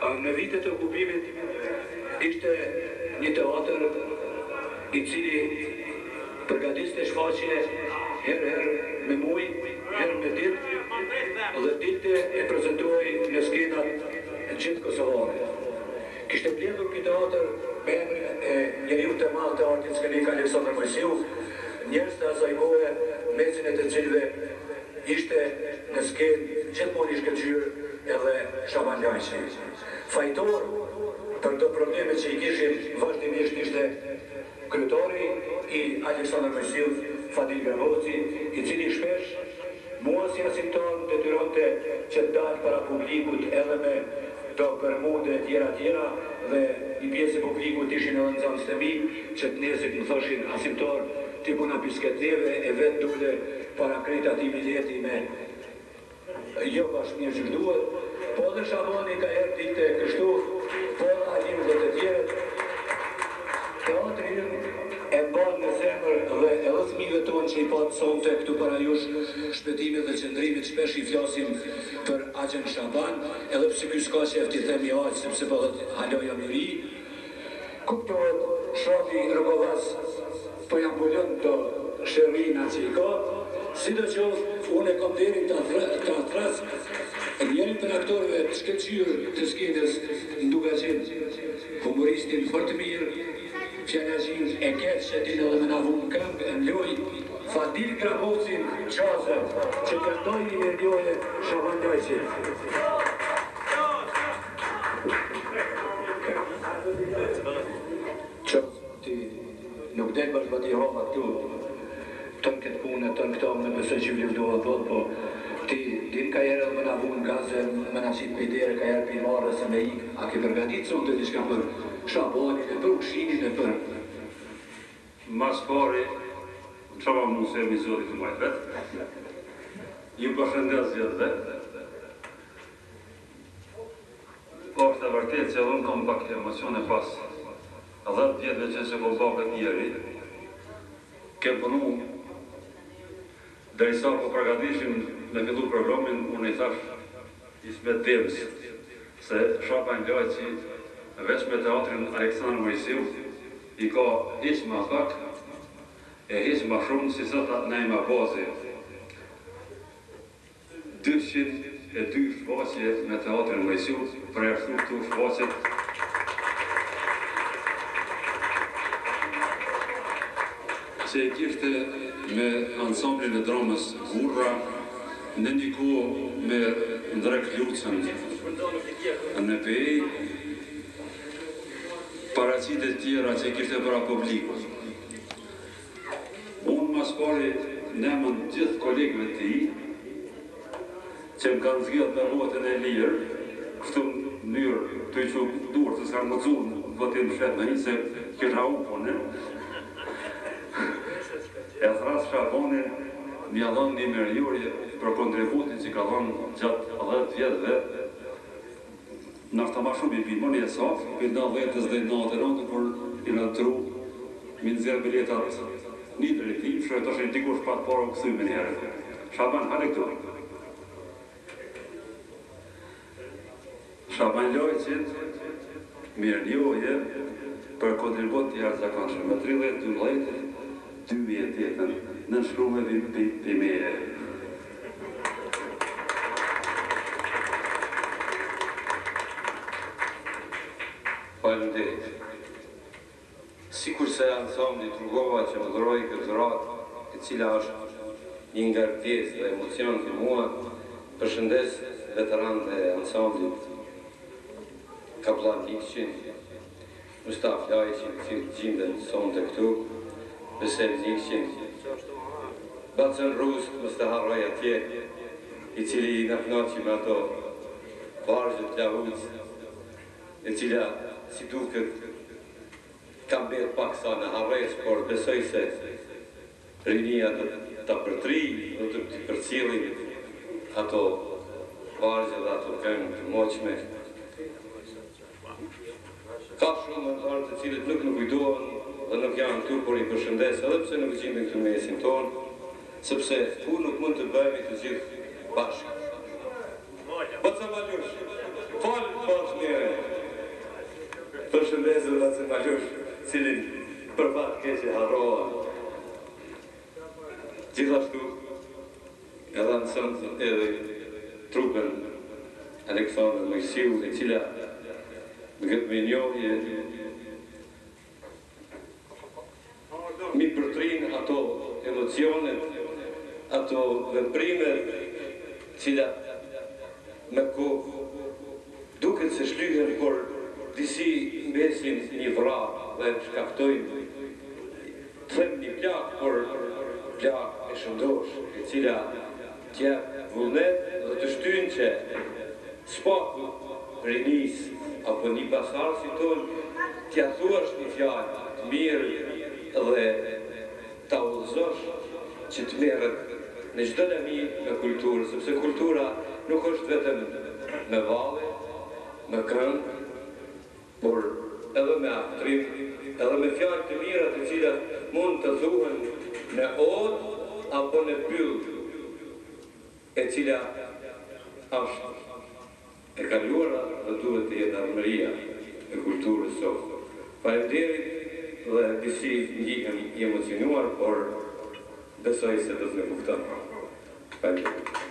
Në vitet e okupimit ishte një teatër i cili përgatiste shfaqje herë me muj, herë me ditë, dhe ditë e prezentuaj në skenat gjithë kosovare. Kishte mbledhur ky teatër me emrin e njeriu të madh të artit skenik Aleksandr Mojsiu, njerëz të asaj kohe, mesin e të cilëve ishte në skenë gjithmonë i shkëlqyer edhe Shaban Lajçi. Fajtor për të probleme që i kishim vazhdimisht ishte kryetari i Aleksandr Mojsiu, Fadil Gravoci, i cili shpesh mua si asimtar detyronte që të dalë para publikut edhe me do përmunde tjera dhe një pjesë e publikut ishin edhe nxënës të mi që të njerëzit më thoshin asimtar ti puna pisket neve e vetë dule para krejt ati biljeti me jo bashkë mirë që duhet, po dhe Shabani ka herë dite kështu, po dhe Alim dhe të tjerët, teatrin e mban në zemër dhe edhe fëmijëve tonë që i patë sonte këtu para jush shpëtimit dhe qëndrimit, shpesh i flasim për Axhen Shaban, edhe pse ky s'ka që ti themi aq, sepse po dhe haloja miri, kuptohet shofi Rrogovas po jam bulon të shërrina që i ka, sidoqoftë unë e kam deri të atras, njëri për aktorëve të shkëlqyer të skenës duke qenë humoristin fort mirë, fjalagjin e keq që din edhe me na vun këngë e mloj, Fadil Gravocin qazë, që këndoj një mërjoje Shaban Lajçi. Që ti nuk del bashkëbati hapa këtu, tënë këtë punë, tënë këto me besoj që vlivdohet dhëtë, po ti din ka jere dhe me na vunë gaze, me na qitë pejdere, ka jere për marrë se me ikë, a ke përgatit sonë të diçka për Shabanin e për ushinin e për? Mas pari, që ma mund se emizorit të majtë vetë, ju përshëndes gjithë vetë, është e vërtet që unë kam pak emocione pas 10 vjetëve që se po bakët njeri, ke punu, dhe i sa po përgatishim me fillu programin, unë i thash Ismet Dems, se Shaban Lajçi, veç me teatrin Aleksandr Mojsiu, i ka hiq ma pak, e hiq ma shumë si sëta nejma bazi. 202 shfaqje me teatrin Mojsiu, për jashtu këtu shfaqjet që e kishte me ansamblin e dramës Gurra, në një kohë me Ndrek Lucën në PE, paracitet tjera që e kishte para publiku. Unë mas pari nemën gjithë kolegëve të i, që më kanë zgjellë për votën e lirë, kështu në mënyrë të i që durë, të s'kanë më zunë votin më shetë me një, se kisha u punë. E thras Shabanin mi adhon një mërjurje për kontributin që ka dhon gjatë 10 vjetëve, nështë ma shumë i pinë, më një safë, për 90 dhe 90, për i në tru, mi nëzirë biletat një direktiv, shërë të shenë dikush patë para u këthyme njëherë. Shaban, hale këtu. Shaban Lajçit, mirë njohje për kontribut të jarë zakonshëm, me 32 jetën në shkrume për meje. Faleminderit. Sikur se ansambli Rrugova që më dhuroi këtë ratë, e cila është një ngarkesë dhe emocion të mua, përshëndes veteranët e ansamblit Kaplan Nikçin, Mustaf Lajçin, që gjenden sonte këtu, Besel Nikçin, Bacën Rust, mos të harroj atje, i cili në knaqi me ato vargjët lavuc, e cila si duket kam bërë pak sa në harres, por besoj se rinia do të përtri, do të përcjellin ato vargjë dhe ato këngë të moqme. Ka shumë anëtarë të cilët nuk në kujtohen dhe nuk janë këtu, por i përshëndes edhe pse nuk gjenden këtu me mesin tonë, sepse ku nuk mund të bëhemi të gjithë bashkë. Po të sa ma lush, falë bashkë njëre. Përshëndesë dhe se Malush, cilin për fat keqe harrova. Gjithashtu, edhe nësën edhe trupën Aleksandr Mojsiu, e cila më këtë me njohje mi përtrinë ato emocionet, ato veprimet, cila me kohë duket se shlyhen, por disi mbesin një vrap dhe shkaftojnë, them një plak, por plak e shëndosh, e cila tja vullnet dhe të shtynë që spaku rinis apo një pasar si tonë, tja thuash një fjallë të mirë dhe ta ullëzosh që të merët në çdo lami me kulturë, sepse kultura nuk është vetëm me valle, me këngë, por edhe me aftrim, edhe me fjallë të mira të cilat mund të thuhen në odë apo në pyll, e cila është e kaluara dhe duhet të jetë armëria e kulturës sot. Faleminderit dhe disi ndihem i emocionuar, por besoj se do të më kupton. Faleminderit.